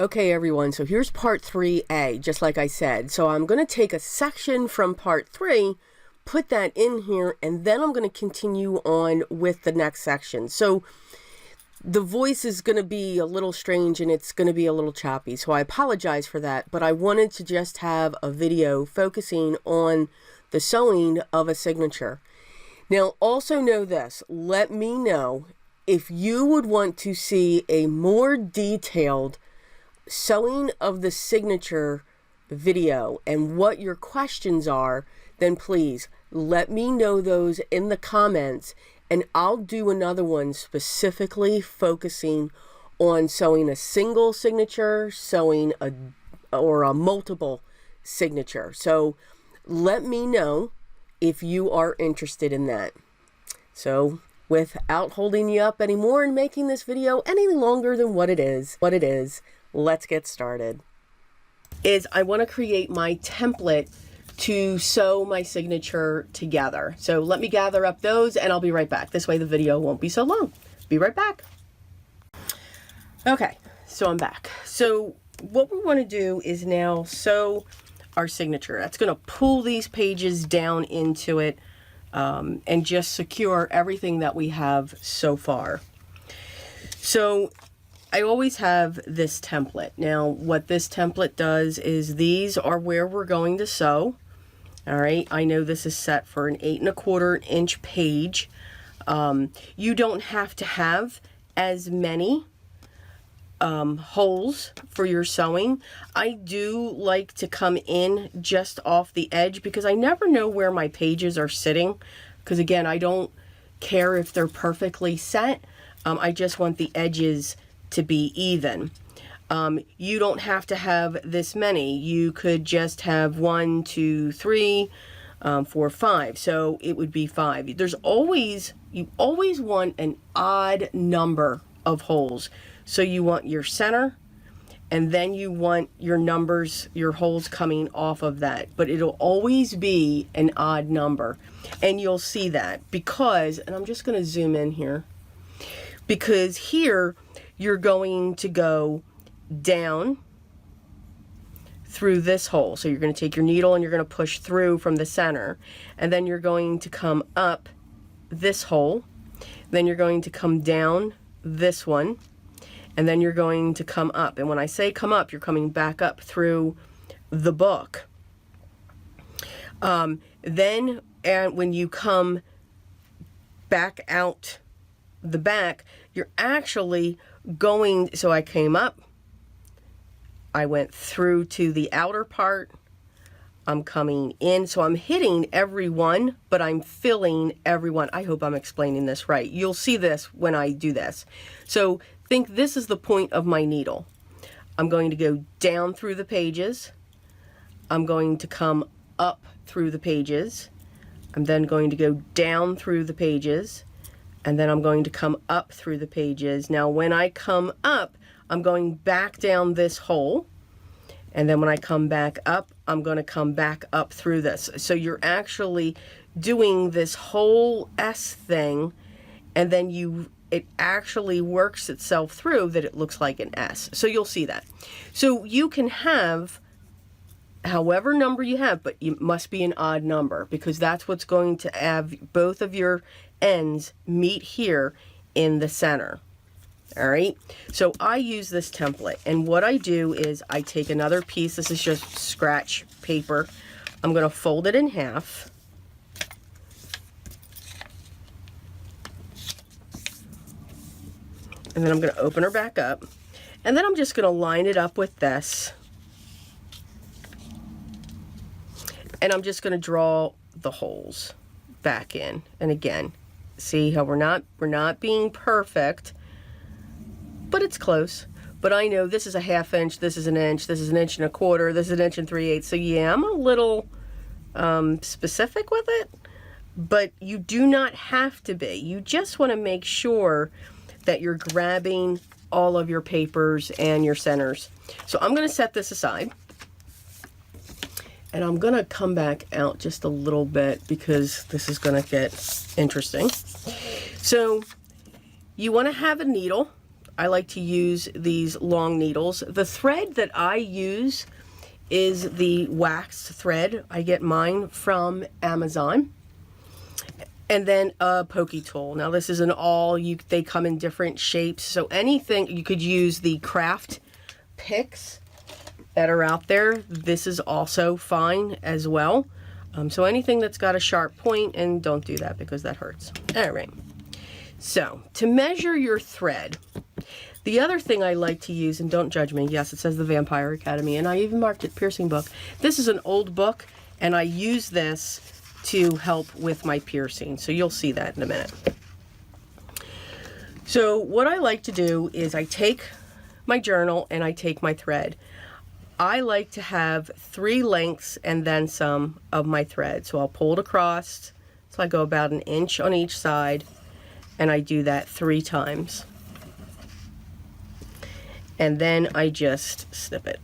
Okay, everyone, so here's part 3A, just like I said. So I'm going to take a section from part 3, put that in here, and then I'm going to continue on with the next section. So the voice is going to be a little strange and it's going to be a little choppy, so I apologize for that, but I wanted to just have a video focusing on the sewing of a signature. Now, also know this, let me know if you would want to see a more detailed sewing of the signature video and what your questions are, then please let me know those in the comments, and I'll do another one specifically focusing on sewing a single signature, sewing a multiple signature. So let me know if you are interested in that. So without holding you up anymore and making this video any longer than what it is, let's get started. I want to create my template to sew my signature together. So let me gather up those and I'll be right back. This way the video won't be so long. Be right back. Okay, so I'm back. So what we want to do is now sew our signature. That's going to pull these pages down into it and just secure everything that we have so far. So I always have this template. Now, what this template does is these are where we're going to sew. All right, I know this is set for an 8 1/4 inch page. You don't have to have as many holes for your sewing. I do like to come in just off the edge because I never know where my pages are sitting. Because again, I don't care if they're perfectly set. I just want the edges to be even. You don't have to have this many. You could just have 1, 2, 3, 4, 5. So it would be 5. You always want an odd number of holes. So you want your center, and then you want your numbers, your holes coming off of that. But it'll always be an odd number. And you'll see that because, and I'm just going to zoom in here, because here you're going to go down through this hole. So you're going to take your needle and you're going to push through from the center, and then you're going to come up this hole, then you're going to come down this one, and then you're going to come up. And when I say come up, you're coming back up through the book. Then when you come back out the back, you're actually going, so I came up, I went through to the outer part, I'm coming in, so I'm hitting every one, but I'm filling every one. I hope I'm explaining this right. You'll see this when I do this. So think this is the point of my needle. I'm going to go down through the pages, I'm going to come up through the pages, I'm then going to go down through the pages, and then I'm going to come up through the pages. Now when I come up, I'm going back down this hole, and then when I come back up, I'm going to come back up through this. So you're actually doing this whole S thing, and then it actually works itself through that it looks like an S. So you'll see that. So you can have however number you have, but it must be an odd number because that's what's going to have both of your ends meet here in the center. All right, so I use this template, and what I do is I take another piece. This is just scratch paper. I'm going to fold it in half, and then I'm going to open her back up, and then I'm just going to line it up with this, and I'm just going to draw the holes back in. And again, see how we're not being perfect, but it's close. But I know this is a 1/2 inch, this is an inch, this is an 1 1/4, this is an 1 3/8. So yeah, I'm a little specific with it, but you do not have to be. You just want to make sure that you're grabbing all of your papers and your centers. So I'm going to set this aside, and I'm going to come back out just a little bit because this is going to get interesting. So you want to have a needle I like to use these long needles. The thread that I use is the waxed thread. I get mine from Amazon. And then a pokey tool. Now this is they come in different shapes. So anything, you could use the craft picks that are out there. This is also fine as well. So anything that's got a sharp point, and don't do that because that hurts. All right. So to measure your thread, the other thing I like to use, and don't judge me, yes, it says the Vampire Academy, and I even marked it piercing book. This is an old book, and I use this to help with my piercing. So you'll see that in a minute. So what I like to do is I take my journal and I take my thread. I like to have 3 lengths and then some of my thread. So I'll pull it across. So I go about 1 inch on each side, and I do that 3 times. And then I just snip it.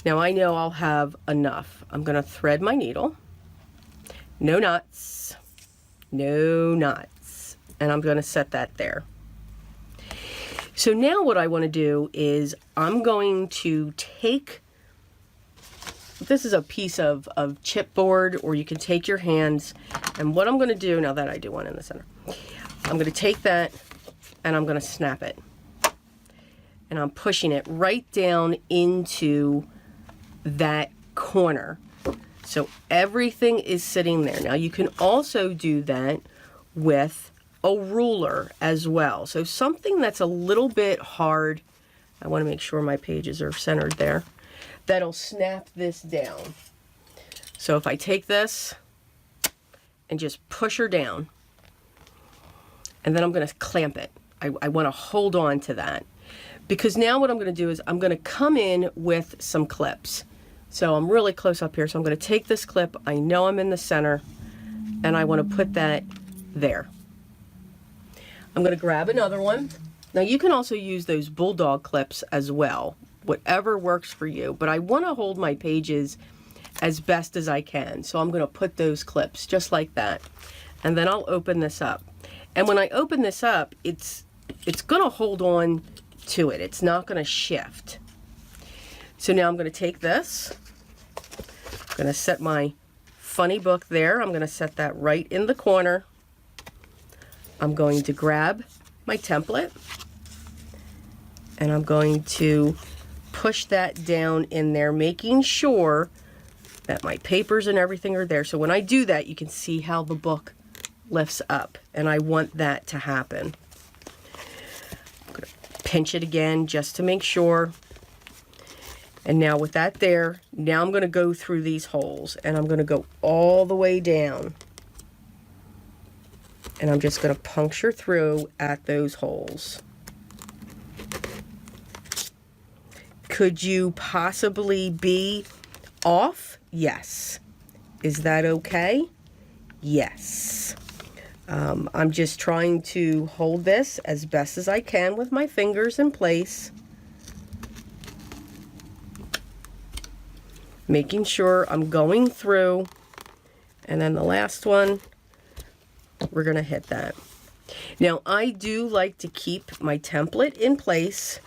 Now I know I'll have enough. I'm going to thread my needle. No knots. No knots. And I'm going to set that there. So now what I want to do is I'm going to take, this is a piece of chipboard, or you can take your hands, and what I'm going to do, now that I do one in the center, I'm going to take that and I'm going to snap it. And I'm pushing it right down into that corner. So everything is sitting there. Now you can also do that with a ruler as well. So something that's a little bit hard, I want to make sure my pages are centered there, that'll snap this down. So if I take this and just push her down, and then I'm going to clamp it. I want to hold on to that, because now what I'm going to do is I'm going to come in with some clips. So I'm really close up here, so I'm going to take this clip, I know I'm in the center, and I want to put that there. I'm going to grab another one. Now you can also use those bulldog clips as well, whatever works for you, but I want to hold my pages as best as I can. So I'm going to put those clips just like that, and then I'll open this up. And when I open this up, it's going to hold on to it. It's not going to shift. So now I'm going to take this, I'm going to set my funny book there. I'm going to set that right in the corner. I'm going to grab my template, and I'm going to push that down in there, making sure that my papers and everything are there. So when I do that, you can see how the book lifts up, and I want that to happen. I'm going to pinch it again just to make sure. And now with that there, now I'm going to go through these holes, and I'm going to go all the way down. And I'm just going to puncture through at those holes. Could you possibly be off? Yes. Is that okay? Yes. I'm just trying to hold this as best as I can with my fingers in place. Making sure I'm going through. And then the last one, we're going to hit that. Now, I do like to keep my template in place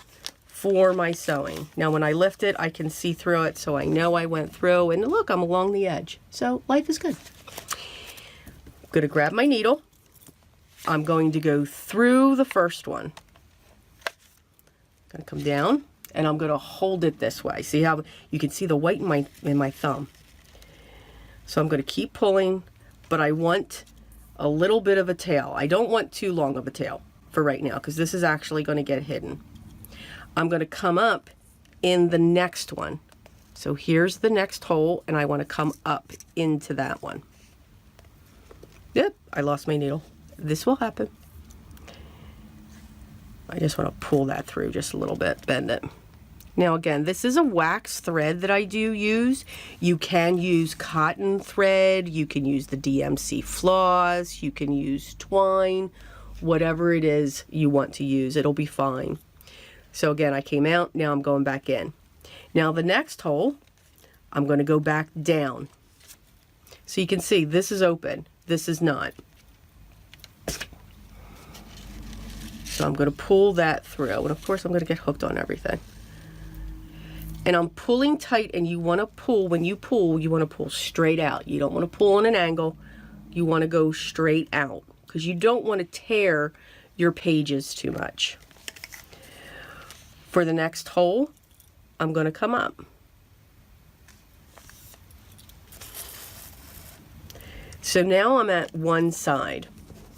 for my sewing. Now, when I lift it, I can see through it, so I know I went through. And look, I'm along the edge. So life is good. I'm going to grab my needle. I'm going to go through the first one. I'm going to come down, and I'm going to hold it this way. See how you can see the white in my thumb. So I'm going to keep pulling, but I want a little bit of a tail. I don't want too long of a tail for right now, because this is actually going to get hidden. I'm going to come up in the next one. So here's the next hole, and I want to come up into that one. Yep, I lost my needle. This will happen. I just want to pull that through just a little bit, bend it. Now again, this is a wax thread that I do use. You can use cotton thread, you can use the DMC floss, you can use twine, whatever it is you want to use, it'll be fine. So again, I came out, now I'm going back in. Now the next hole, I'm going to go back down. So you can see this is open, this is not. So I'm going to pull that through, and of course I'm going to get hooked on everything. And I'm pulling tight, and you want to pull, when you pull, you want to pull straight out. You don't want to pull on an angle. You want to go straight out because you don't want to tear your pages too much. For the next hole, I'm going to come up. So now I'm at one side.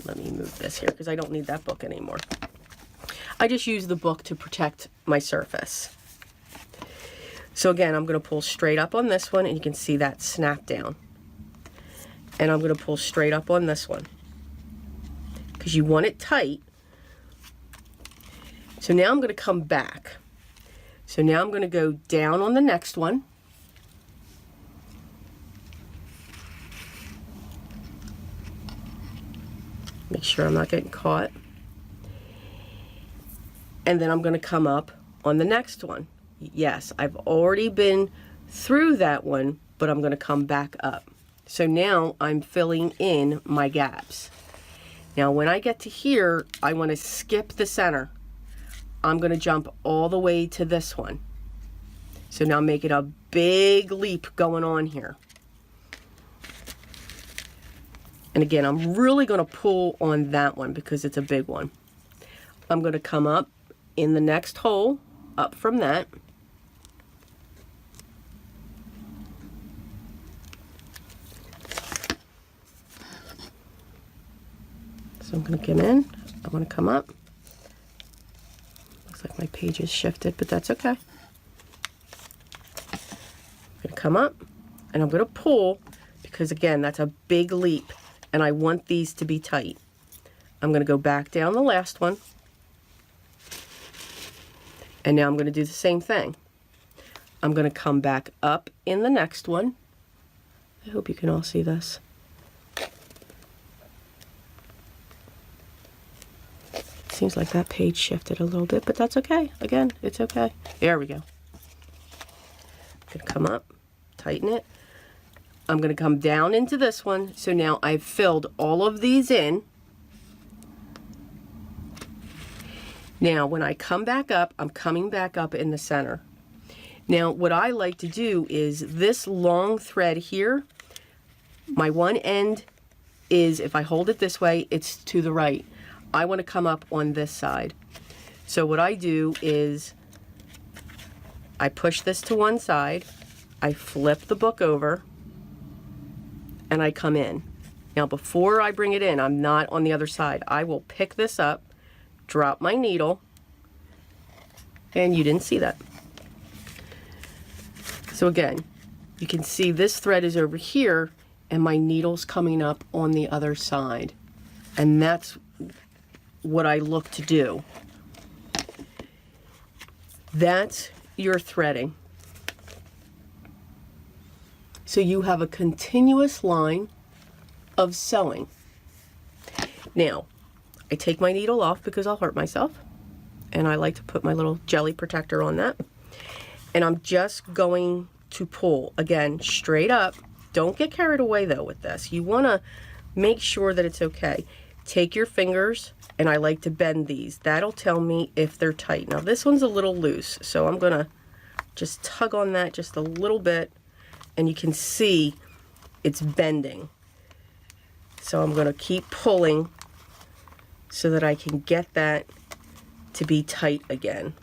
Let me move this here because I don't need that book anymore. I just use the book to protect my surface. So again, I'm going to pull straight up on this one, and you can see that snap down. And I'm going to pull straight up on this one because you want it tight. So now I'm going to come back. So now I'm going to go down on the next one. Make sure I'm not getting caught. And then I'm going to come up on the next one. Yes, I've already been through that one, but I'm going to come back up. So now I'm filling in my gaps. Now when I get to here, I want to skip the center. I'm going to jump all the way to this one. So now I'm making a big leap going on here. And again, I'm really going to pull on that one because it's a big one. I'm going to come up in the next hole, up from that. So I'm going to come in. I want to come up. Looks like my page is shifted, but that's okay. I'm going to come up, and I'm going to pull because, again, that's a big leap. And I want these to be tight. I'm going to go back down the last one. And now I'm going to do the same thing. I'm going to come back up in the next one. I hope you can all see this. Seems like that page shifted a little bit, but that's okay. Again, it's okay. There we go. I'm going to come up, tighten it. I'm going to come down into this one. So now I've filled all of these in. Now when I come back up, I'm coming back up in the center. Now what I like to do is this long thread here, my one end is, if I hold it this way, it's to the right. I want to come up on this side. So what I do is I push this to one side, I flip the book over, and I come in. Now before I bring it in, I'm not on the other side. I will pick this up, drop my needle, and you didn't see that. So again, you can see this thread is over here and my needle's coming up on the other side. And that's what I look to do. That's your threading. So you have a continuous line of sewing. Now, I take my needle off because I'll hurt myself. And I like to put my little jelly protector on that. And I'm just going to pull, again, straight up. Don't get carried away though with this. You want to make sure that it's okay. Take your fingers, and I like to bend these. That'll tell me if they're tight. Now this one's a little loose, so I'm going to just tug on that just a little bit. And you can see it's bending. So I'm going to keep pulling so that I can get that to be tight again.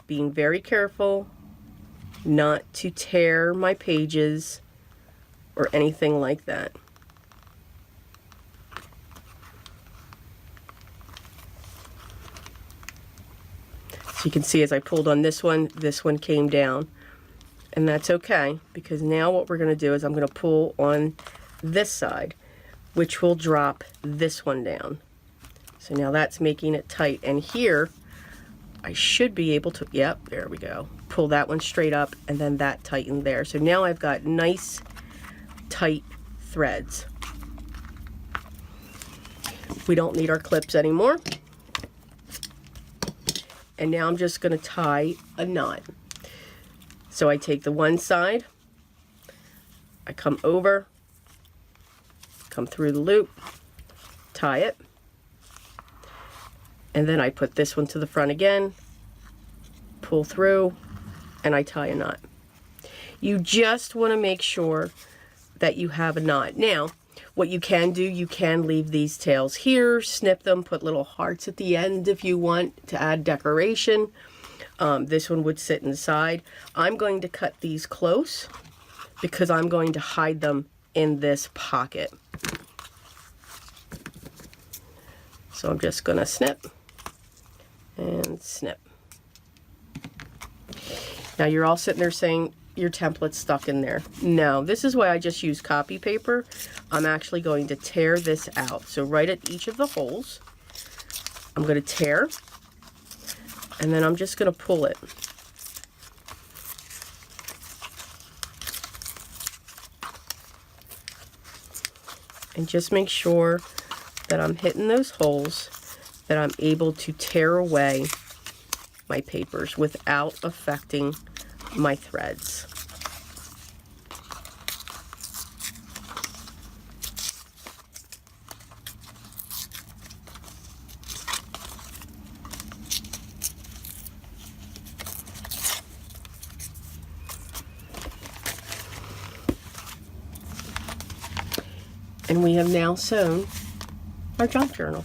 Being very careful not to tear my pages or anything like that. So you can see as I pulled on this one came down. And that's okay, because now what we're going to do is I'm going to pull on this side, which will drop this one down. So now that's making it tight. And here, I should be able to, yep, there we go. Pull that one straight up, and then that tightened there. So now I've got nice, tight threads. We don't need our clips anymore. And now I'm just going to tie a knot. So I take the one side, I come over, come through the loop, tie it, And then I put this one to the front again, pull through, and I tie a knot. You just want to make sure that you have a knot. Now, what you can do, you can leave these tails here, snip them, put little hearts at the end if you want to add decoration. This one would sit inside. I'm going to cut these close because I'm going to hide them in this pocket. So I'm just going to snip and snip. Now you're all sitting there saying your template's stuck in there. No, this is why I just use copy paper. I'm actually going to tear this out. So right at each of the holes, I'm going to tear, and then I'm just going to pull it. And just make sure that I'm hitting those holes, that I'm able to tear away my papers without affecting my threads. And we have now sewn our junk journal.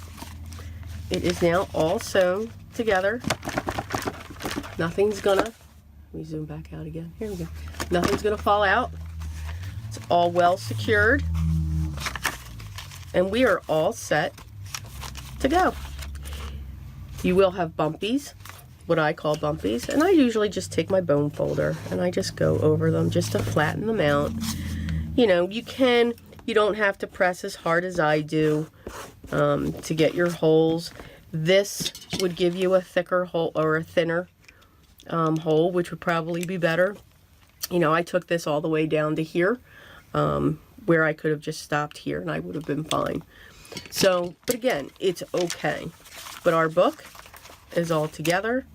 It is now all sewn together. Nothing's gonna, let me zoom back out again. Here we go. Nothing's gonna fall out. It's all well secured. And we are all set to go. You will have bumpies, what I call bumpies, and I usually just take my bone folder and I just go over them just to flatten them out. You know, you don't have to press as hard as I do to get your holes. This would give you a thicker hole or a thinner hole, which would probably be better. You know, I took this all the way down to here, where I could have just stopped here and I would have been fine. So, but again, it's okay. But our book is all together,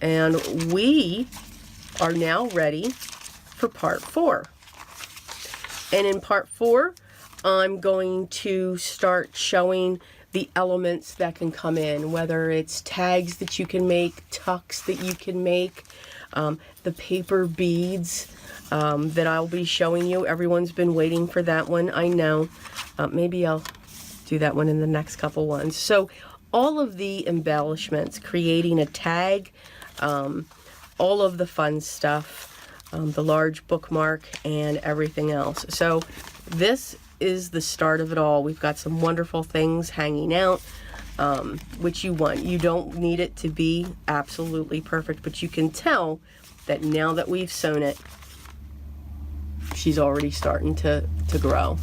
and we are now ready for part 4. And in part 4, I'm going to start showing the elements that can come in, whether it's tags that you can make, tucks that you can make, the paper beads that I'll be showing you. Everyone's been waiting for that one, I know. Maybe I'll do that one in the next couple ones. So all of the embellishments, creating a tag, all of the fun stuff, the large bookmark and everything else. So this is the start of it all. We've got some wonderful things hanging out, which you want. You don't need it to be absolutely perfect, but you can tell that now that we've sewn it, she's already starting to grow.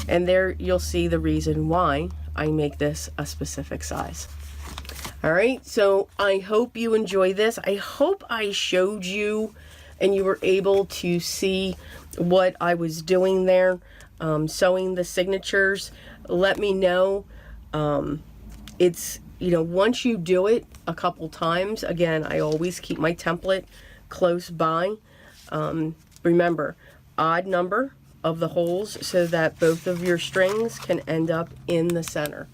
And there you'll see the reason why I make this a specific size. All right, so I hope you enjoy this. I hope I showed you and you were able to see what I was doing there. Sewing the signatures. Let me know. It's, you know, once you do it a couple times, again, I always keep my template close by. Remember, odd number of the holes so that both of your strings can end up in the center.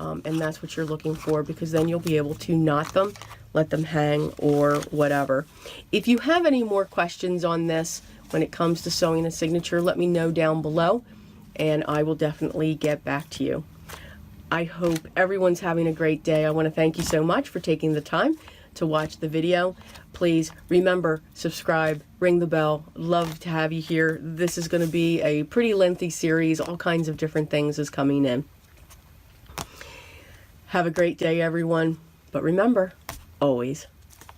And that's what you're looking for, because then you'll be able to knot them, let them hang, or whatever. If you have any more questions on this, when it comes to sewing a signature, let me know down below and I will definitely get back to you. I hope everyone's having a great day. I want to thank you so much for taking the time to watch the video. Please remember, subscribe, ring the bell. Love to have you here. This is going to be a pretty lengthy series. All kinds of different things is coming in. Have a great day, everyone. But remember, always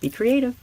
be creative.